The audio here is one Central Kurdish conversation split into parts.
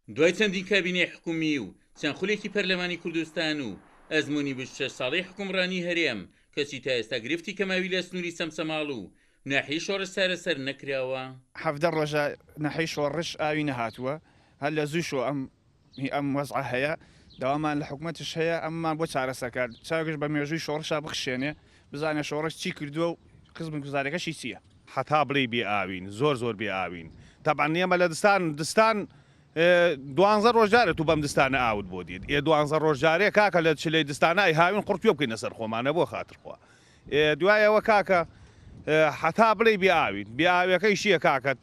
دوای چەندین کابینەی حکومی و چەند خولێکی پەرلەمانی کوردستان و ئەزمموی 26 ساڵی حکومڕانی هەرێم کەسی تا ئێستا گرفتی کەماوی لە سنووری سەمسەماڵ و ناحیەی شۆڕش سارەسەر نەکراوە. حەفدە ڕۆژە ناحیەی شۆڕش ئاوی نەهاتووە هەر لە زووشۆ ئەم وەزع هەیە داوامان لە حکوومەتش هەیە ئەممان بۆ چارەسەکار چاوگەش بە مێژووی شۆڕشا بخشێنێ بزانێ شۆڕش چی کردووە و خزم گوزارەکەشی چییە. حتا بڵێ بێ ئاوین زۆر بێ ئاوین تابان نیەمە لە دستان 12 ڕۆژارێت و بەم دستانە ئاوت بۆ دیت 12 ڕۆژارێ کاکە لە چلەی دستانای هاوین قورتوێ بکەینە سەر خۆمانە بۆ خاترخوا دوایەوە کاکە حتا بڵێ بێ ئاوین بێ ئاوەکەی شیە کاکەت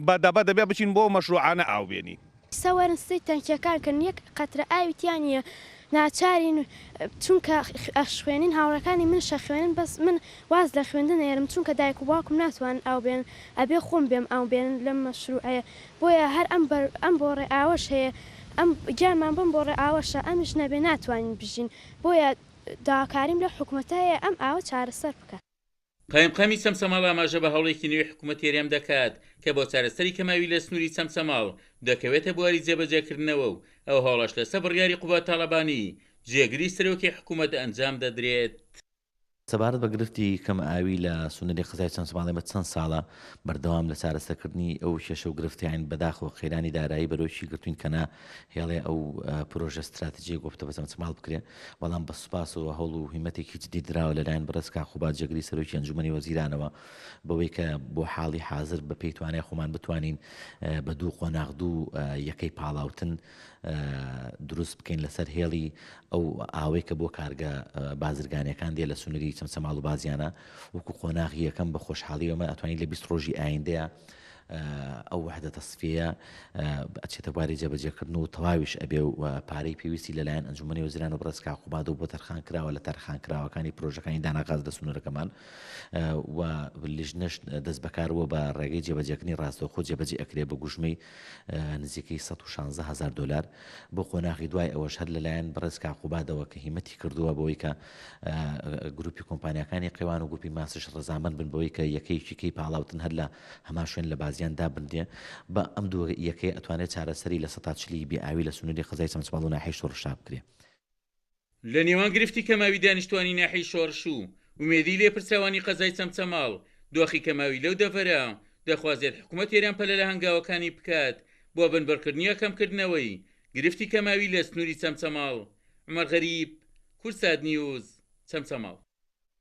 بەدەبە دەبێ بچین بۆ مەشروعانە ئاو بێنی سەوەرن سی تەنکیەکان کردن یەک قەترە ئاویتیان نیە ناچارین چونکە خوێنین هاوڕەکانی من شە خوێنن بەس من واز لە خوێندن نێرم چونکە دایک و باوکم ناتوان ئاو بێن ئەبێ خۆم بێم ئاو بێنن لەم مەشروعەیە بۆیە هەر ئەم بۆ ڕێ ئاوەش هەیە ئەم گیانمان بم بۆ ڕێ ئاوەشە ئەمیش نەبێ ناتوانین بژین بۆیە داواکاریم لە حکوومەتەیە ئەم ئاوە چارەسەر بکات. قایمقامی سەمسەماڵ ئاماژە بە هەوڵێکی نوێی حکوومەت هێرێم دەکات کە بۆ چارەسەری کەماوی لە سنووری سەمسەماڵ دەکەوێتە بواری جێبەجێکردنەوە و ئەو هەوڵەش لەسەر بڕیاری قوبات تاڵەبانی جێگری سەرۆکی حکوومەت ئەنجام دەدرێت. سەبارەت بە گرفتی کەم ئاوی لە سنووری قزای سەمسەماڵی بە چەند ساڵە بەردەوام لە چارەسەرکردنی ئەو کێشە و گرفتیان بەداخەوە خێرانی دارایی بەرەوشی گرتوین کەنا هێڵێ ئەو پرۆژە استراتیجی گفتە بە سەمسەماڵ بکرێ بەڵام بە سوپاس و هەوڵ و هیمەتێکی جدی دراوە لەلایەن بەڕێز کاخوبات جێگری سەرۆکی ئەنجومەنی وەزیرانەوە بەوەی کە بۆ حاڵی حاضر بە پێی توانای خۆمان بتوانین بە دوو قۆناغدوو یەکەی پاڵاوتن دروست بکەین لەسەر هێڵی ئەو ئاوەی کە بۆ کارگە بازرگانیەکان دێ لە سنووری سەمسەماڵ و بازیانە وەکو قۆناغی یەکەم بە خۆشحاڵیەوە ئەتوانین لە 20 ڕۆژی ئایندەیە ئەو وحدە تەصفیە ئەچێتە بواری جێبەجێکردن و تەواویش ئەبێ و پارەی پێویستی لەلایەن ئەنجومەنی وەزیران و بەڕێز کاخوبات و بۆ تەرخان کراوە لە تەرخانکراوەکانی پرۆژەکانی داناغاز لە سنوورەکەمان و لیژنەش دەست بەکارەوە بە ڕێگەی جێبەجێکردنی ڕاستەوخۆ جێبەجێ ئەکرێ بە گوژمەی نزیکەی 116,000 دلار بۆ قۆناغی دوای ئەوەش هەر لەلایەن بەڕێز کاخوباتەوە کە هیمەتی کردووە بۆی کە گروپی کۆمپانیەکانی قێوان و گروپی ماسش ڕەزامەند بن بەوەی کە یەکەیکی پاڵاوتن هەر لە هەمان شوێن لە بازیان دابندێ بە ئەم دوو یەکەی ئەتوانێت چارەسەری لە 140 بێئاوی لە سنووری قزای سەمسەماڵ و ناحیەی شۆڕش بکرێ. لە نێوان گرفتی کەماوی دانیشتوانی ناحیەی شۆڕش و ومێدی لێپرسراوانی قەزای سەمسەماڵ دۆخی کەماوی لەو دەڤەرە دەخوازێت حکوومەت هێران پەلە لە هەنگاوەکانی بکات بۆ بنبەرکردنیە کەمکردنەوەی گرفتی کەماوی لە سنووری سەمسەماڵ. عومەر غەریب، کورسات نیوز، سەمسەماڵ.